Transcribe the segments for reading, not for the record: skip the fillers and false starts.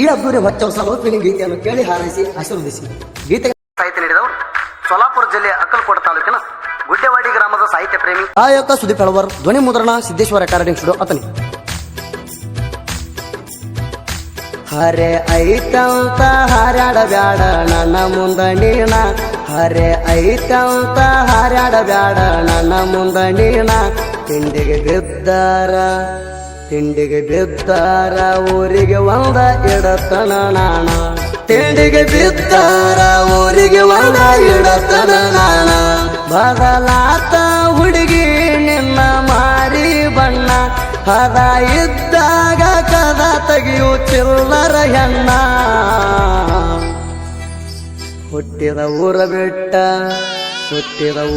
ಈ ಅಬ್ಬೂರಿ ಹೊಚ್ಚ ಹೊಸ ಗೀತೆಯನ್ನು ಕೇಳಿ ಹಾರೈಸಿ ಆಶೀರ್ವದಿಸಿ. ಗೀತೆ ಸಾಹಿತ್ಯ ನೀಡಿದವರು ಸೋಲಾಪುರ ಜಿಲ್ಲೆಯ ಅಕ್ಕಲಕೋಟೆ ತಾಲೂಕಿನ ಗುಡ್ಡೆವಾಡಿ ಗ್ರಾಮದ ಸಾಹಿತ್ಯ ಪ್ರೇಮಿ ಆಯಕ ಸುದೀಪ್ ಹೆಳವರ್. ಧ್ವನಿ ಮುದ್ರಣ ಸಿದ್ದೇಶ್ವರ ರೆಕಾರ್ಡಿಂಗ್ ಸ್ಟುಡಿಯೋ ಅತನಿ. ಹರೆ ಐತಂತ ಹಾರ್ಯಾಡಬ್ಯಾಡ ನನ್ನ ಮುಂದ ನೀಣ, ಹರೆ ಐತಂತ ಹಾರ್ಯಾಡಬ್ಯಾಡ ನನ್ನ ಮುಂದ ನೀಣ. ತಿಂಡಿಗೆ ಬಿದ್ದಾರ ಊರಿಗೆ ಒಂದ ಇಡತನ ನಾಣ, ತಿಂಡಿಗೆ ಬಿದ್ದಾರ ಊರಿಗೆ ಒಂದ ಇಡತನ ನಾಣ. ಬದಲಾತ ಹುಡುಗಿ ನಿನ್ನ ಮಾರಿ ಬಣ್ಣ, ಹದ ಇದ್ದಾಗ ಕದ ತೆಗಿಯು ಚಿಲ್ಲರ ಹೆಣ್ಣ. ಹುಟ್ಟಿದ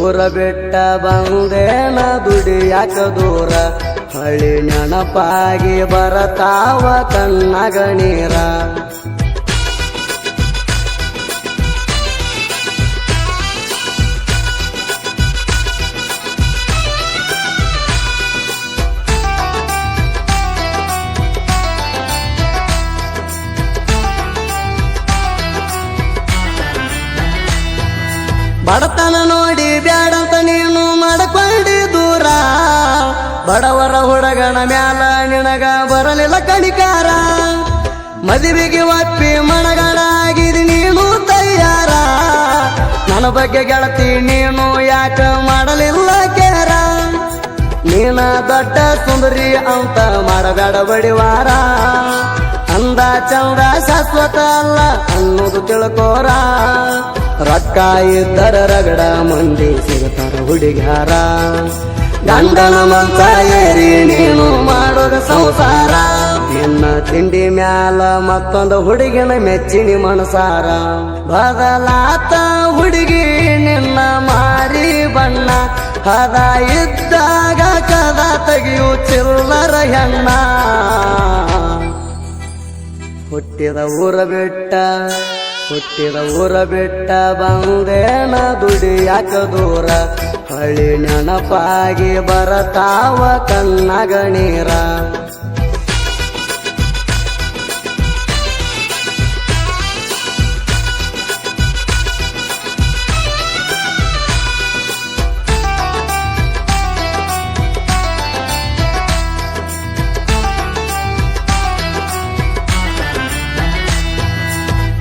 ಊರ ಬಿಟ್ಟ ಬಂದೇನ ದುಡಿಯಾಕ ದೂರ, ಹಳ್ಳಿ ನೆನಪಾಗಿ ಬರತಾವ ಕಣ್ಣಾಗ ನೀರ. ಬಡತನ ನೋಡಿ ಬ್ಯಾಡಂತ ನೀನು ಮಾಡಕೊಂಡಿ ದೂರ, ಬಡವರ ಹುಡುಗನ ಮ್ಯಾಲ ನಿನಗ ಬರಲಿಲ್ಲ ಕಣಿಕಾರ. ಮದುವೆಗೆ ಒಪ್ಪಿ ಮಣಗಣಾಗಿದಿ ನೀನು ತಯಾರ, ನನ್ನ ಬಗ್ಗೆ ಗೆಳತಿ ನೀನು ಯಾಕ ಮಾಡಲಿಲ್ಲ ಕೇರ. ನೀನ ದೊಡ್ಡ ಸುಂದರಿ ಅಂತ ಮಾಡಬೇಡ ಬಡಿವಾರ, ಅಂದ ಚಂದ ಶಾಶ್ವತ ಅಲ್ಲ ಅನ್ನೋದು ತಿಳ್ಕೋರ. ರೊಕ್ಕ ಇದ್ದರ ರಗಡ ಮಂದಿ ಸಿಗುತ್ತಾರ ಹುಡುಗ್ಯಾರ, ಗಂಡನ ಮಂತ ಏರಿ ನೀನು ಮಾಡೋದ ಸಂಸಾರ. ನಿನ್ನ ತಿಂಡಿ ಮ್ಯಾಲ ಮತ್ತೊಂದು ಹುಡುಗಿನ ಮೆಚ್ಚಿನಿ ಮನಸಾರ. ಬದಲಾತ ಹುಡುಗಿ ನಿನ್ನ ಮಾರಿ ಬಣ್ಣ, ಹದ ಇದ್ದಾಗ ಕದ ತೆಗಿಯು ಚಿಲ್ಲರ ಹೆಣ್ಣ. ಹುಟ್ಟಿದ ಊರ ಬಿಟ್ಟ ಬಂದೇನ ದುಡಿಯಾಕ ದೂರ, ಹಳ್ಳಿ ನೆನಪಾಗಿ ಬರತಾವ ಕಣ್ಣಾಗ ನೀರ.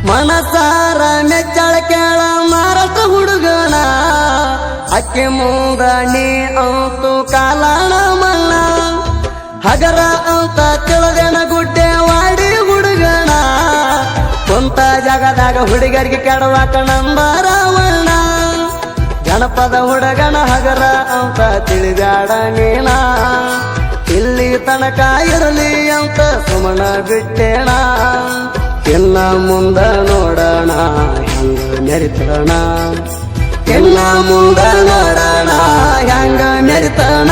ಮನಸಾರ ಮೆಚ್ಚಳ ಕೇಳ ಮಾರತ ಹುಡುಗಣ, ಅಕ್ಕಿ ಮುಂದ ನೀ ಅಂತು ಕಾಲಣ ಮಣ್ಣ. ಹಗರ ಅಂತ ತಿಳದೇನ ಗುಡ್ಡೆ ವಾಡಿ ಹುಡುಗಣ, ಕುಂತ ಜಾಗದಾಗ ಹುಡುಗರಿಗೆ ಕೆಡವಾಕ ನಂಬರವಣ್ಣ. ಜನಪದ ಹುಡುಗನ ಹಗರ ಅಂತ ತಿಳಿದಾಡ ನೀನ, ಇಲ್ಲಿ ತನಕ ಇರಲಿ ಅಂತ ಸುಮನ ಬಿಟ್ಟೇಣ. ಇನ್ನ ಮುಂದ ನೋಡೋಣ ಹೆಂಗ ಮೆರಿತಣ, ಇನ್ನ ಮುಂದ ನೋಡೋಣ ಹೆಂಗ ಮೆರಿತಣ.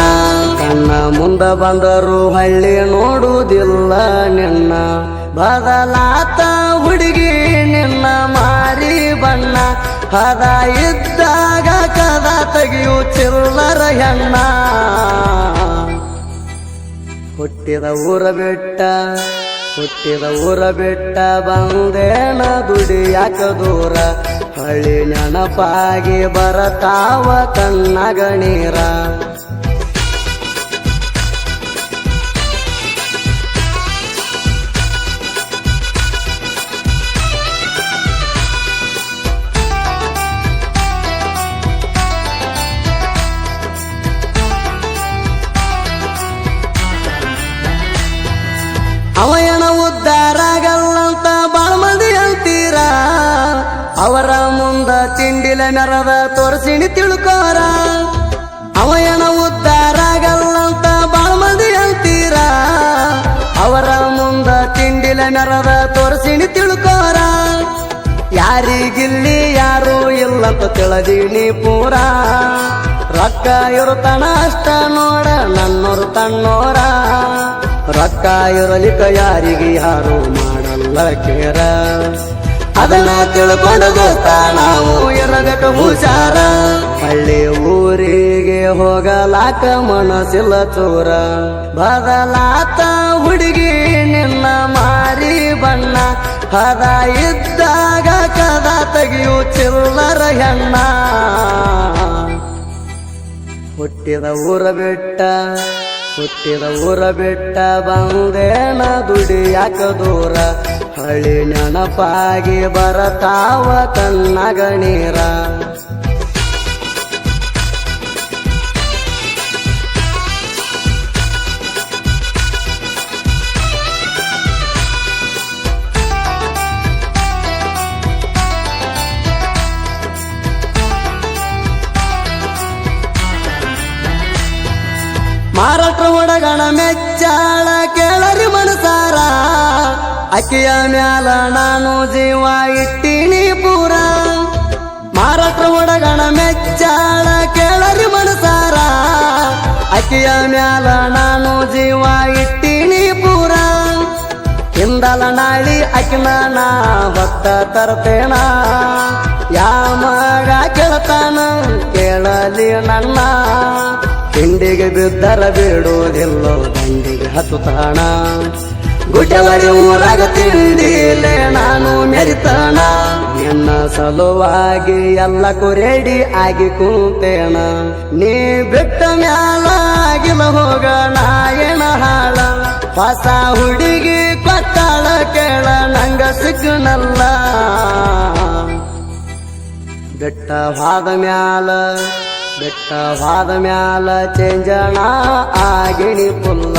ಕಣ್ಣ ಮುಂದ ಬಂದರು ಹಳ್ಳಿ ನೋಡುವುದಿಲ್ಲ ನಿನ್ನ, ಬದಲಾತ ಹುಡುಗಿ ನಿನ್ನ ಮಾರಿ ಬಣ್ಣ, ಹದ ಇದ್ದಾಗ ಕದ ತೆಗಿಯು ಚಿಲ್ಲರ ಹೆಣ್ಣ. ಹುಟ್ಟಿದ ಊರ ಬಿಟ್ಟ ಬಂದೇನ ದುಡಿಯಾಕ ದೂರ, ಹಳ್ಳಿ ನೆನಪಾಗಿ ಬರತಾವ ಕಣ್ಣಾಗ ನೀರ. ಅವಯನ ಉದ್ದಾರಾಗಲ್ಲಂತ ಬಾಳ ಮಂದಿ ಅಂತೀರ, ಅವರ ಮುಂದ ತಿಂಡಿಲ ಮೆರದ ತೋರಿಸಿಣಿ ತಿಳ್ಕೋರ. ಅವಯನ ಉದ್ದಾರಾಗಲ್ಲಂತ ಬಾಳ ಮಂದಿ ಅಂತೀರ, ಅವರ ಮುಂದ ತಿಂಡಿಲ ಮೆರದ ತೋರಿಸಿಣಿ ತಿಳ್ಕೋರ. ಯಾರಿಗಿಲ್ಲಿ ಯಾರು ಇಲ್ಲಂತ ತಿಳದೀನಿ ಪೂರ, ರೊಕ್ಕ ಇರುತ್ತಾನ ಅಷ್ಟ ನೋಡ ನನ್ನೋರು ತನ್ನೋರ. ರೊಕ್ಕ ಇರಲಿಕ್ಕ ಯಾರಿಗೆ ಯಾರು ಮಾಡಲ್ಲ ಕೇರ, ಅದನ್ನ ತಿಳ್ಕೊಂಡು ಗೊತ್ತಾ ನಾವು ಇರಬೇಕು ಹುಷಾರ. ಹಳ್ಳಿ ಊರಿಗೆ ಹೋಗಲಾಕ ಮನಸ್ಸಿಲ್ಲ ಚೂರ, ಬದಲಾತ ಹುಡುಗಿ ನಿನ್ನ ಮಾರಿ ಹದ ಇದ್ದಾಗ ಕದ ತೆಗಿಯು ಚಿಲ್ಲರ ಹೆಣ್ಣ ಹುಟ್ಟಿದ ಊರ ಬಿಟ್ಟ ಬಂದೇನ ದುಡಿಯಾಕ ದೂರ ಹಳ್ಳಿ ನೆನಪಾಗಿ ಬರತಾವ ಕಣ್ಣಾಗ ನೀರ ಮಹಾರಾಷ್ಟ್ರ ಹುಡುಗನ ಮೆಚ್ಚಾಳ ಕೇಳರಿ ಮನಸಾರ ಅಕ್ಕಿಯ ಮ್ಯಾಲ ನಾನು ಜೀವ ಇಟ್ಟಿನಿ ಪೂರ ಮಹಾರಾಷ್ಟ್ರ ಹುಡುಗನ ಮೆಚ್ಚಾಳ ಕೇಳರಿ ಮನಸಾರ ಅಕ್ಕಿಯ ಮ್ಯಾಲ ನಾನು ಜೀವ ಇಟ್ಟಿನಿ ಪೂರ ಹಿಂದಲ ನಾಳಿ ಅಕ್ಕಿನ ನಾ ಹೊತ್ತ ತರ್ತೇಣ ಯಾಮಗ ಕೇಳ್ತಾನ ಕೇಳಲಿ ನನ್ನ ತಿಂಡಿಗೆ ಬಿದ್ದರ ಬಿಡುವುದಿಲ್ಲೋ ದಂಡಿಗೆ ಹತ್ತುತ್ತಾಣ ಗುಡ್ಡವರಿ ಊರಾಗ ತಿಂಡಿಲೆ ನಾನು ಮೆರಿತಾಣ ನಿನ್ನ ಸಲುವಾಗಿ ಎಲ್ಲ ರೆಡಿ ಆಗಿ ಕೂತೇಣ ನೀ ಬಿಟ್ಟ ಮ್ಯಾಲ ಆಗಿಲ್ಲ ಹೋಗ ನಾಯಣ ಹಾಳ ಹೊಸ ಹುಡುಗಿ ಕೊಟ್ಟಾಳ ಕೇಳ ನಂಗ ಸಿಕ್ಕನಲ್ಲ ಬೆಟ್ಟವಾದ ಮ್ಯಾಲ ಚೇಂಜಣ ಆಗಿಣಿ ಪುಲ್ಲ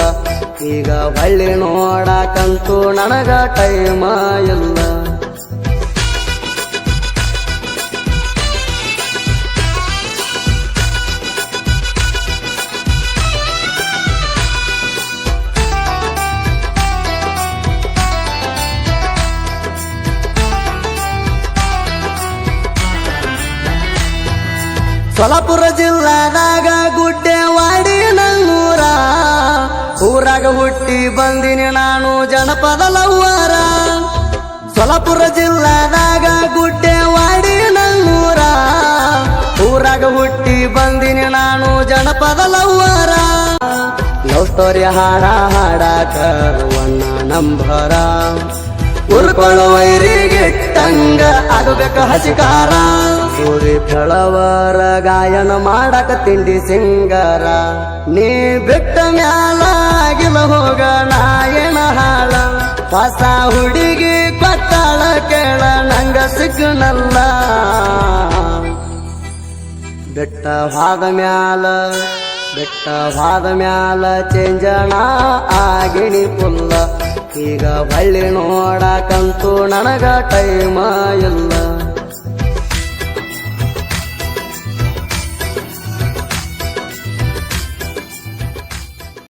ಈಗ ಹೊಳ್ಳಿ ನೋಡಕಂತೂ ನನಗ ಟೈಮ ಇಲ್ಲ ಸೊಲ್ಲಾಪುರ ಜಿಲ್ಲಾದಾಗ ಗುಡ್ಡೆವಾಡಿ ನನ್ನೂರ ಊರಾಗ ಹುಟ್ಟಿ ಬಂದಿನಿ ನಾನು ಜನಪದ ಲವ್ವರ ಸೊಲ್ಲಾಪುರ ಜಿಲ್ಲಾದಾಗ ಗುಡ್ಡೆವಾಡಿ ನನ್ನೂರ ಊರಾಗ ಹುಟ್ಟಿ ಬಂದಿನಿ ನಾನು ಜನಪದ ಲವ್ವರ ಲವ್ ಸ್ಟೋರಿ ಹಾಡಾಕ ಒನ್ನ ನಂಬರ ಉರ್ಕೊಳ್ಳೋ ವೈರಿಗೆಟ್ಟಂಗ ಆಗಬೇಕ ಹಸಿಕಾರ ಸೂರಿ ಫಳವರ ಗಾಯನ ಮಾಡಕ ತಿಂಡಿ ಸಿಂಗಾರ ನೀ ಬಿಟ್ಟ ಮ್ಯಾಲ ಆಗಿಲ್ಲ ಹೋಗ ನಾಯಣ ಹಾಳ ಹೊಸ ಹುಡುಗಿ ಕೊಟ್ಟಾಳ ಕೇಳ ನಂಗ ಸಿಕ್ಕನಲ್ಲ ಬೆಟ್ಟವಾದ ಮ್ಯಾಲ ಚೇಂಜಣ ಆಗಿಣಿ ಪುಲ್ಲ ಈಗ ಹೊಳ್ಳಿ ನೋಡಕಂತೂ ನನಗ ಟೈಮ ಇಲ್ಲ